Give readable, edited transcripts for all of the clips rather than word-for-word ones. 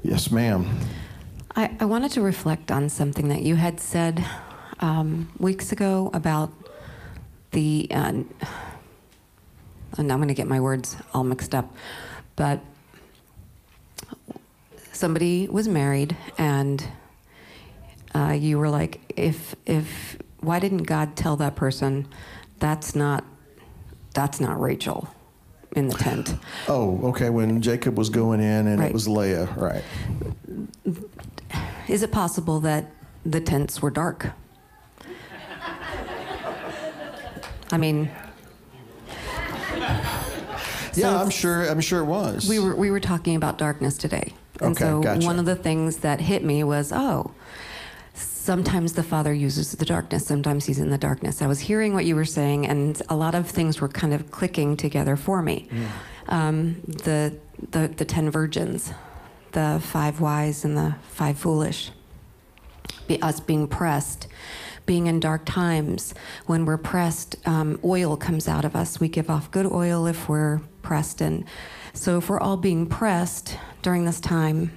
Yes, ma'am. I wanted to reflect on something that you had said weeks ago about the, and I'm going to get my words all mixed up, but somebody was married, and you were like, why didn't God tell that person that's not Rachel in the tent? Oh, okay, when Jacob was going in and Right. It was Leah, right. Is it possible that the tents were dark? I mean, Yeah, I'm sure it was. we were talking about darkness today. And Okay, so gotcha. one of the things that hit me was, sometimes the Father uses the darkness, sometimes he's in the darkness. I was hearing what you were saying, and a lot of things were kind of clicking together for me. The 10 virgins, the 5 wise and the 5 foolish, us being pressed, being in dark times. When we're pressed, oil comes out of us. We give off good oil if we're pressed. And so if we're all being pressed during this time,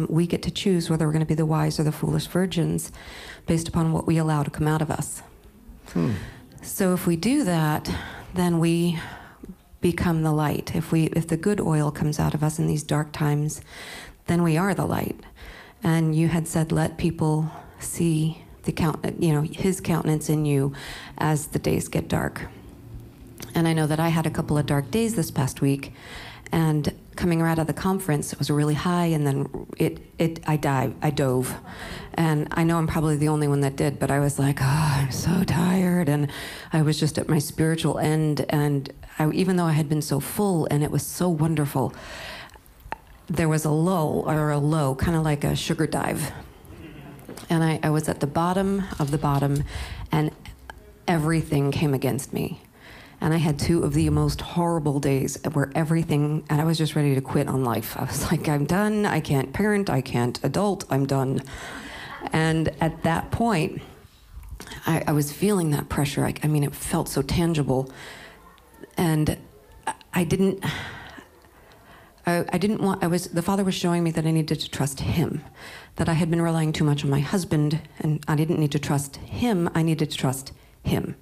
we get to choose whether we're going to be the wise or the foolish virgins based upon what we allow to come out of us. So if we do that, then we become the light. If the good oil comes out of us in these dark times, then we are the light. And you had said, let people see his countenance in you as the days get dark. And I know that I had a couple of dark days this past week, and coming out of the conference, it was really high, and then I dove. And I know I'm probably the only one that did, but I was like, I'm so tired, and I was just at my spiritual end, and even though I had been so full and it was so wonderful, there was a low, kind of like a sugar dive. And I was at the bottom of the bottom, and everything came against me. And I had 2 of the most horrible days where and I was just ready to quit on life. I was like, I'm done. I can't parent. I can't adult. I'm done. And at that point, I was feeling that pressure. I mean, it felt so tangible. And the Father was showing me that I needed to trust him, that I had been relying too much on my husband, and I didn't need to trust him. I needed to trust him.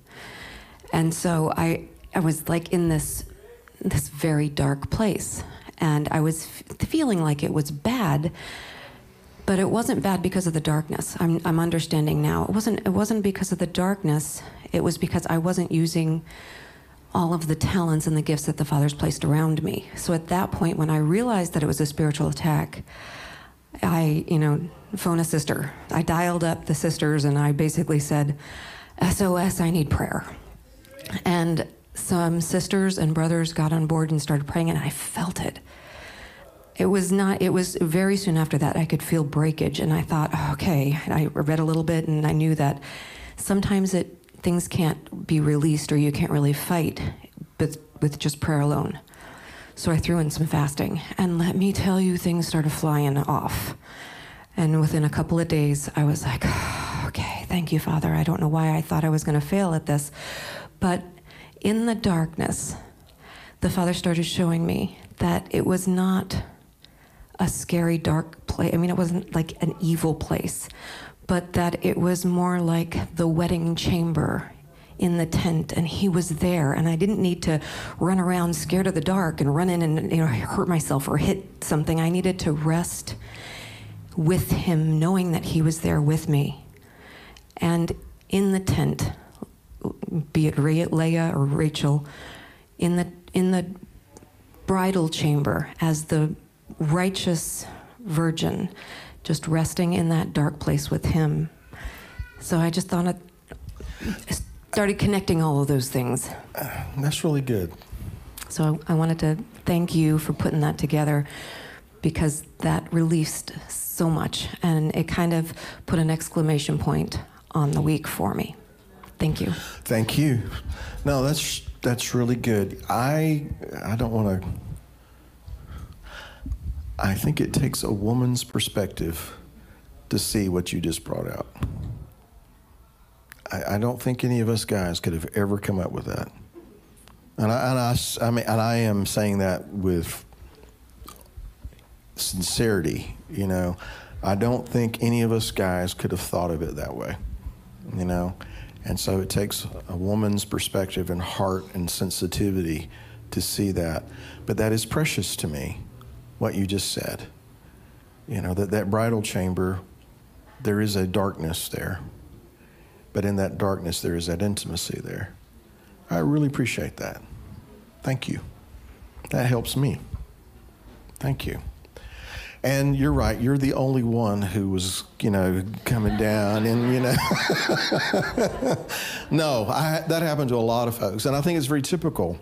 And so I was like in this very dark place, and I was feeling like it was bad, but it wasn't bad because of the darkness. I'm understanding now. It wasn't because of the darkness. It was because I wasn't using all of the talents and the gifts that the Father's placed around me. So at that point, when I realized that it was a spiritual attack, I phone a sister. I dialed up the sisters, and I basically said, SOS, I need prayer. And some sisters and brothers got on board and started praying, and I felt it. It was very soon after that I could feel breakage, and I thought, okay. And I read a little bit, and I knew that sometimes things can't be released, or you can't really fight with just prayer alone. So I threw in some fasting, and let me tell you, things started flying off. And within a couple of days, I was like, okay, thank you, Father. I don't know why I thought I was going to fail at this. But in the darkness, the Father started showing me that it was not a scary, dark place. I mean, it wasn't like an evil place, but that it was more like the wedding chamber in the tent, and he was there, and I didn't need to run around scared of the dark and run in and hurt myself or hit something. I needed to rest with him, knowing that he was there with me. And in the tent, be it Leah or Rachel, in the bridal chamber as the righteous virgin, just resting in that dark place with him. So I just thought started connecting all of those things. That's really good. So I wanted to thank you for putting that together, because that released so much, and it kind of put an exclamation point on the week for me. Thank you. Thank you. No, that's really good. I don't want to. I think it takes a woman's perspective to see what you just brought out. I don't think any of us guys could have ever come up with that. And I am saying that with sincerity, you know. I don't think any of us guys could have thought of it that way, you know. And so it takes a woman's perspective and heart and sensitivity to see that. But that is precious to me, what you just said. You know, that bridal chamber, there is a darkness there. But in that darkness, there is that intimacy there. I really appreciate that. Thank you. That helps me. Thank you. And you're right, you're the only one who was, you know, coming down and, you know. No, that happened to a lot of folks. And I think it's very typical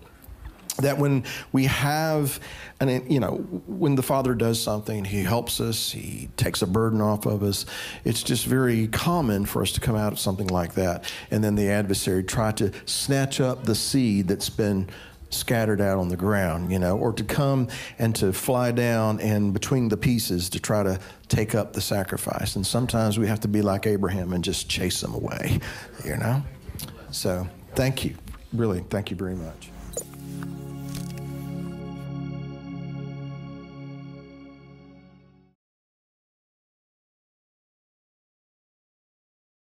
that when we have, and you know, when the Father does something, he helps us, he takes a burden off of us, it's just very common for us to come out of something like that. And then the adversary try to snatch up the seed that's been scattered out on the ground, you know, or to come and to fly down and between the pieces to try to take up the sacrifice. And sometimes we have to be like Abraham and just chase them away, you know. So thank you. Really, thank you very much.